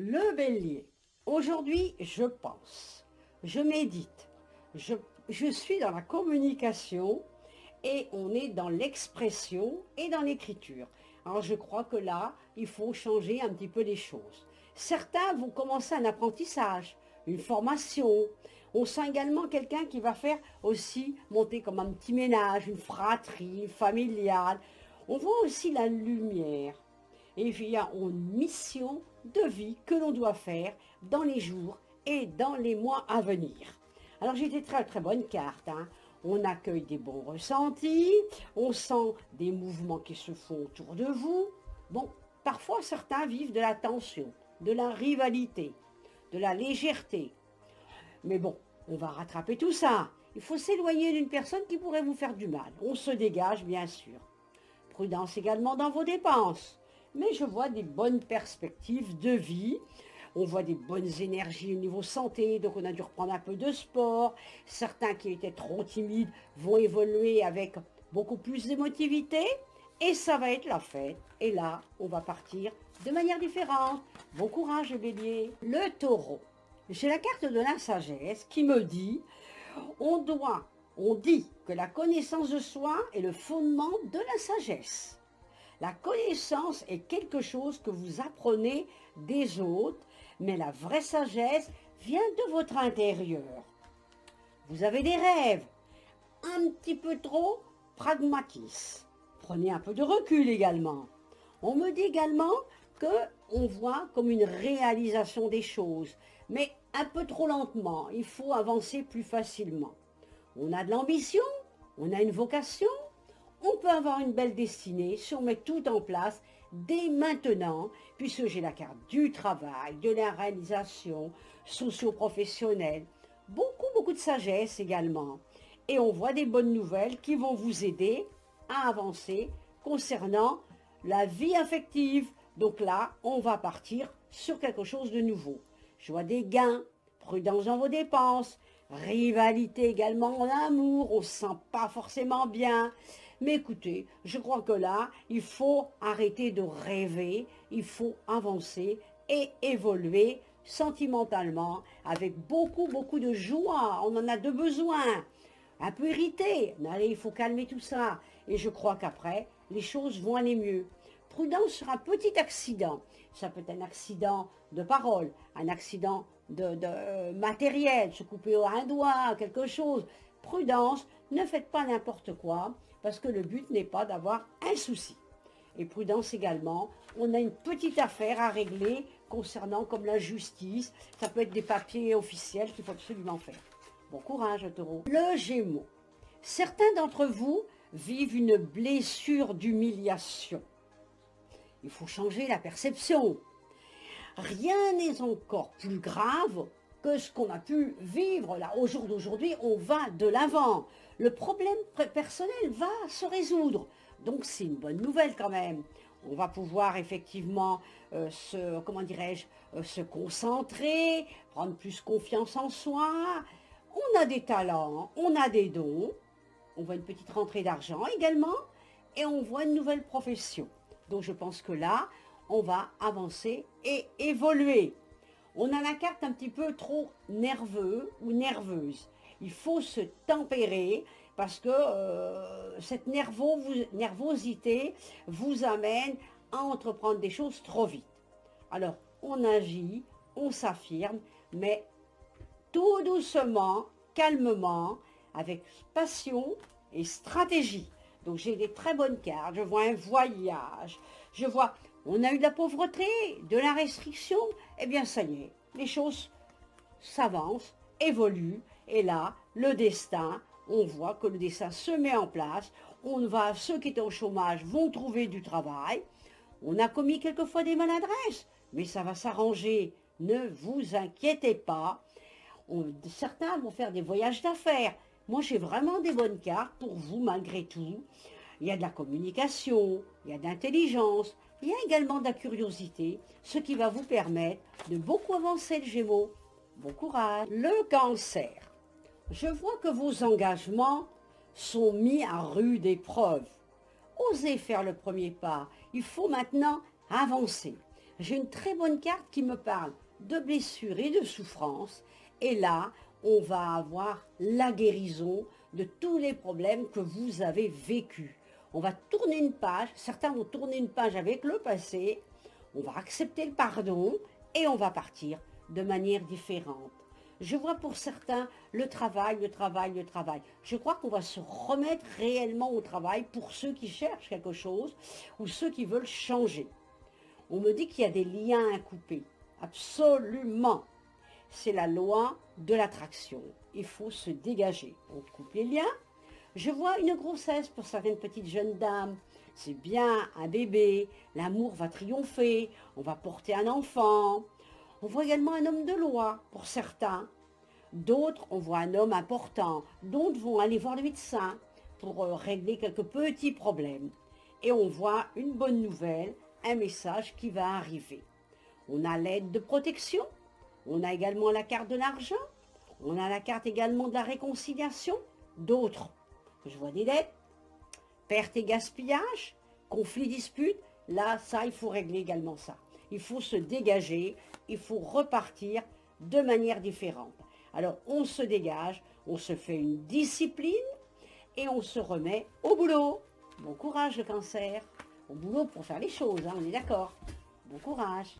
Le bélier. Aujourd'hui, je pense, je médite, je suis dans la communication et on est dans l'expression et dans l'écriture. Alors je crois que là, il faut changer un petit peu les choses. Certains vont commencer un apprentissage, une formation. On sent également quelqu'un qui va faire aussi monter comme un petit ménage, une fratrie familiale. On voit aussi la lumière. Et il y a une mission de vie que l'on doit faire dans les jours et dans les mois à venir. Alors j'ai des très très bonnes cartes. On accueille des bons ressentis, on sent des mouvements qui se font autour de vous. Bon, parfois certains vivent de la tension, de la rivalité, de la légèreté. Mais bon, on va rattraper tout ça. Il faut s'éloigner d'une personne qui pourrait vous faire du mal. On se dégage bien sûr. Prudence également dans vos dépenses. Mais je vois des bonnes perspectives de vie. On voit des bonnes énergies au niveau santé, donc on a dû reprendre un peu de sport. Certains qui étaient trop timides vont évoluer avec beaucoup plus d'émotivité. Et ça va être la fête. Et là, on va partir de manière différente. Bon courage, bélier. Le taureau. J'ai la carte de la sagesse qui me dit, on dit que la connaissance de soi est le fondement de la sagesse. La connaissance est quelque chose que vous apprenez des autres, mais la vraie sagesse vient de votre intérieur. Vous avez des rêves, un petit peu trop pragmatistes. Prenez un peu de recul également. On me dit également qu'on voit comme une réalisation des choses, mais un peu trop lentement. Il faut avancer plus facilement. On a de l'ambition, on a une vocation. On peut avoir une belle destinée si on met tout en place dès maintenant, puisque j'ai la carte du travail, de la réalisation socio-professionnelle, beaucoup de sagesse également. Et on voit des bonnes nouvelles qui vont vous aider à avancer concernant la vie affective. Donc là, on va partir sur quelque chose de nouveau. Je vois des gains, prudence dans vos dépenses, rivalité également en amour, on ne se sent pas forcément bien. Mais écoutez, je crois que là, il faut arrêter de rêver, il faut avancer et évoluer sentimentalement avec beaucoup de joie. On en a de besoin. Un peu irrité, mais allez, il faut calmer tout ça. Et je crois qu'après, les choses vont aller mieux. Prudence sur un petit accident. Ça peut être un accident de parole, un accident de matériel, se couper un doigt, quelque chose. Prudence, ne faites pas n'importe quoi, parce que le but n'est pas d'avoir un souci. Et prudence également, on a une petite affaire à régler concernant comme la justice. Ça peut être des papiers officiels qu'il faut absolument faire. Bon courage, taureau. Le Gémeaux. Certains d'entre vous vivent une blessure d'humiliation. Il faut changer la perception. Rien n'est encore plus grave que ce qu'on a pu vivre là. Au jour d'aujourd'hui, on va de l'avant. Le problème personnel va se résoudre. Donc c'est une bonne nouvelle quand même. On va pouvoir effectivement se concentrer, prendre plus confiance en soi. On a des talents, on a des dons. On voit une petite rentrée d'argent également. Et on voit une nouvelle profession. Donc je pense que là, on va avancer et évoluer. On a la carte un petit peu trop nerveux ou nerveuse. Il faut se tempérer parce que cette nervosité vous amène à entreprendre des choses trop vite. Alors, on agit, on s'affirme, mais tout doucement, calmement, avec passion et stratégie. Donc j'ai des très bonnes cartes, je vois un voyage, je vois, on a eu de la pauvreté, de la restriction, eh bien ça y est, les choses s'avancent, évoluent, et là, le destin, on voit que le destin se met en place, ceux qui étaient au chômage vont trouver du travail, on a commis quelquefois des maladresses, mais ça va s'arranger, ne vous inquiétez pas, certains vont faire des voyages d'affaires. Moi, j'ai vraiment des bonnes cartes pour vous, malgré tout. Il y a de la communication, il y a de l'intelligence, il y a également de la curiosité, ce qui va vous permettre de beaucoup avancer le Gémeaux. Bon courage. Le Cancer. Je vois que vos engagements sont mis à rude épreuve. Osez faire le premier pas. Il faut maintenant avancer. J'ai une très bonne carte qui me parle de blessures et de souffrances. Et là, on va avoir la guérison de tous les problèmes que vous avez vécus. On va tourner une page, certains vont tourner une page avec le passé, on va accepter le pardon et on va partir de manière différente. Je vois pour certains le travail. Je crois qu'on va se remettre réellement au travail pour ceux qui cherchent quelque chose ou ceux qui veulent changer. On me dit qu'il y a des liens à couper. Absolument. C'est la loi de l'attraction. Il faut se dégager. On coupe les liens. Je vois une grossesse pour certaines petites jeunes dames. C'est bien, un bébé. L'amour va triompher. On va porter un enfant. On voit également un homme de loi pour certains. D'autres, on voit un homme important. D'autres vont aller voir le médecin pour régler quelques petits problèmes. Et on voit une bonne nouvelle, un message qui va arriver. On a l'aide de protection. On a également la carte de l'argent. On a la carte également de la réconciliation. D'autres, je vois des dettes, perte et gaspillage, conflit, dispute. Là, ça, il faut régler également ça. Il faut se dégager, il faut repartir de manière différente. Alors, on se dégage, on se fait une discipline et on se remet au boulot. Bon courage, le cancer. Au boulot pour faire les choses, hein, on est d'accord. Bon courage.